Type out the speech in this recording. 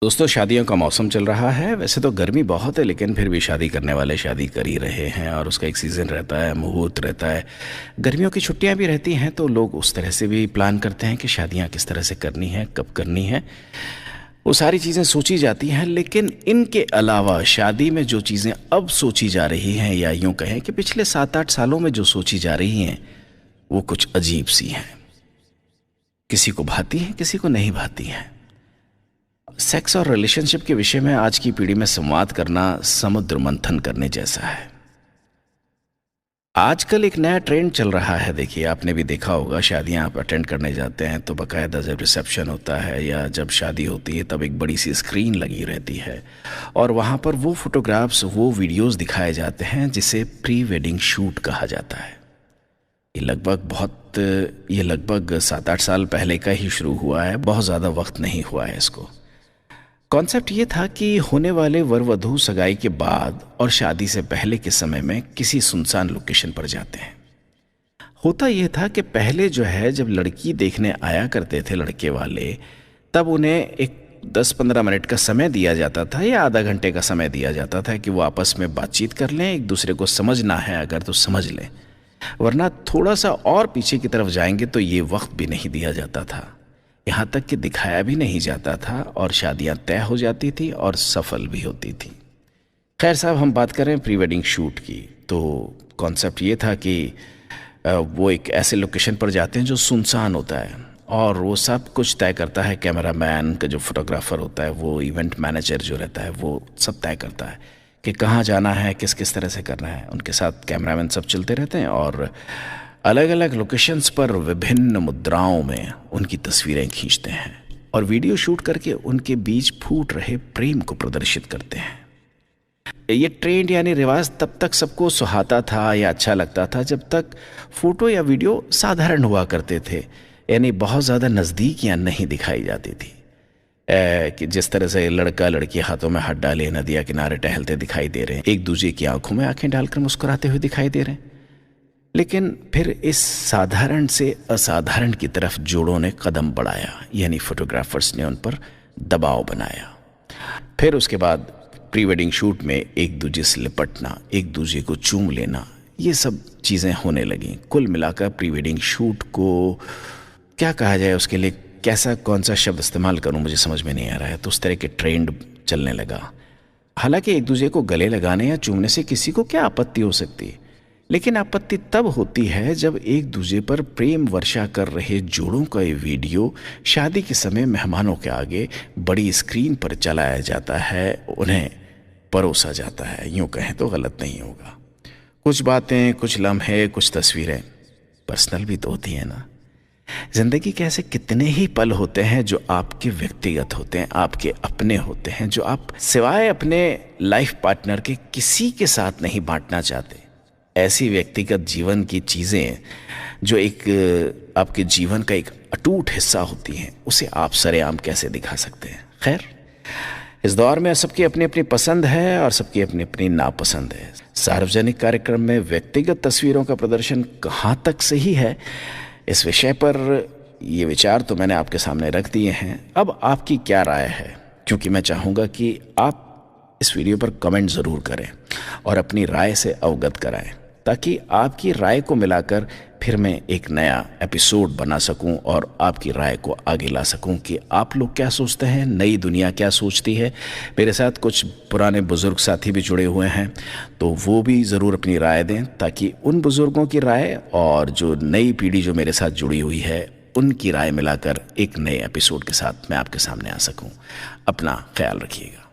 दोस्तों, शादियों का मौसम चल रहा है। वैसे तो गर्मी बहुत है, लेकिन फिर भी शादी करने वाले शादी कर ही रहे हैं और उसका एक सीज़न रहता है, मुहूर्त रहता है। गर्मियों की छुट्टियां भी रहती हैं, तो लोग उस तरह से भी प्लान करते हैं कि शादियां किस तरह से करनी है, कब करनी है। वो सारी चीज़ें सोची जाती हैं, लेकिन इनके अलावा शादी में जो चीज़ें अब सोची जा रही हैं, या यूँ कहें कि पिछले 7-8 सालों में जो सोची जा रही हैं, वो कुछ अजीब सी हैं। किसी को भाती हैं, किसी को नहीं भाती हैं। सेक्स और रिलेशनशिप के विषय में आज की पीढ़ी में संवाद करना समुद्र मंथन करने जैसा है। आजकल एक नया ट्रेंड चल रहा है। देखिए, आपने भी देखा होगा, शादियां आप अटेंड करने जाते हैं तो बाकायदा जब रिसेप्शन होता है या जब शादी होती है तब एक बड़ी सी स्क्रीन लगी रहती है और वहाँ पर वो फोटोग्राफ्स, वो वीडियोस दिखाए जाते हैं जिसे प्री वेडिंग शूट कहा जाता है। ये लगभग 7-8 साल पहले का ही शुरू हुआ है, बहुत ज़्यादा वक्त नहीं हुआ है इसको। कॉन्सेप्ट ये था कि होने वाले वर वधू सगाई के बाद और शादी से पहले के समय में किसी सुनसान लोकेशन पर जाते हैं। होता यह था कि पहले जो है, जब लड़की देखने आया करते थे लड़के वाले, तब उन्हें एक 10-15 मिनट का समय दिया जाता था या आधा घंटे का समय दिया जाता था कि वो आपस में बातचीत कर लें, एक दूसरे को समझना है अगर तो समझ लें, वरना थोड़ा सा और पीछे की तरफ जाएंगे तो ये वक्त भी नहीं दिया जाता था। यहाँ तक कि दिखाया भी नहीं जाता था और शादियाँ तय हो जाती थी और सफल भी होती थी। खैर साहब, हम बात करें प्री वेडिंग शूट की, तो कॉन्सेप्ट ये था कि वो एक ऐसे लोकेशन पर जाते हैं जो सुनसान होता है और वो सब कुछ तय करता है। कैमरामैन का जो फोटोग्राफर होता है, वो इवेंट मैनेजर जो रहता है, वो सब तय करता है कि कहाँ जाना है, किस किस तरह से करना है। उनके साथ कैमरामैन सब चलते रहते हैं और अलग अलग लोकेशंस पर विभिन्न मुद्राओं में उनकी तस्वीरें खींचते हैं और वीडियो शूट करके उनके बीच फूट रहे प्रेम को प्रदर्शित करते हैं। ये ट्रेंड यानी रिवाज तब तक सबको सुहाता था या अच्छा लगता था जब तक फोटो या वीडियो साधारण हुआ करते थे, यानी बहुत ज़्यादा नज़दीकियाँ नहीं दिखाई जाती थी। कि जिस तरह से लड़का लड़की हाथों में हाथ डाले नदिया किनारे टहलते दिखाई दे रहे हैं, एक दूसरे की आंखों में आंखें डालकर मुस्कुराते हुए दिखाई दे रहे हैं। लेकिन फिर इस साधारण से असाधारण की तरफ जोड़ों ने कदम बढ़ाया, यानी फोटोग्राफर्स ने उन पर दबाव बनाया। फिर उसके बाद प्री वेडिंग शूट में एक दूसरे से लिपटना, एक दूसरे को चूम लेना, ये सब चीज़ें होने लगीं। कुल मिलाकर प्री वेडिंग शूट को क्या कहा जाए, उसके लिए कैसा कौन सा शब्द इस्तेमाल करूं, मुझे समझ में नहीं आ रहा है। तो उस तरह के ट्रेंड चलने लगा। हालांकि एक दूसरे को गले लगाने या चूमने से किसी को क्या आपत्ति हो सकती है, लेकिन आपत्ति तब होती है जब एक दूसरे पर प्रेम वर्षा कर रहे जोड़ों का ये वीडियो शादी के समय मेहमानों के आगे बड़ी स्क्रीन पर चलाया जाता है, उन्हें परोसा जाता है। यूँ कहें तो गलत नहीं होगा। कुछ बातें, कुछ लम्हे, कुछ तस्वीरें पर्सनल भी तो होती हैं ना। जिंदगी के ऐसे कितने ही पल होते हैं जो आपके व्यक्तिगत होते हैं, आपके अपने होते हैं, जो आप सिवाय अपने लाइफ पार्टनर के किसी के साथ नहीं बांटना चाहते। ऐसी व्यक्तिगत जीवन की चीज़ें जो एक आपके जीवन का एक अटूट हिस्सा होती हैं, उसे आप सरेआम कैसे दिखा सकते हैं। खैर, इस दौर में सबकी अपनी अपनी पसंद है और सबकी अपनी अपनी नापसंद है। सार्वजनिक कार्यक्रम में व्यक्तिगत तस्वीरों का प्रदर्शन कहाँ तक सही है, इस विषय पर ये विचार तो मैंने आपके सामने रख दिए हैं। अब आपकी क्या राय है, क्योंकि मैं चाहूँगा कि आप इस वीडियो पर कमेंट ज़रूर करें और अपनी राय से अवगत कराएं, ताकि आपकी राय को मिलाकर फिर मैं एक नया एपिसोड बना सकूं और आपकी राय को आगे ला सकूं कि आप लोग क्या सोचते हैं, नई दुनिया क्या सोचती है। मेरे साथ कुछ पुराने बुज़ुर्ग साथी भी जुड़े हुए हैं, तो वो भी ज़रूर अपनी राय दें, ताकि उन बुज़ुर्गों की राय और जो नई पीढ़ी जो मेरे साथ जुड़ी हुई है, उनकी राय मिलाकर एक नए एपिसोड के साथ मैं आपके सामने आ सकूँ। अपना ख्याल रखिएगा।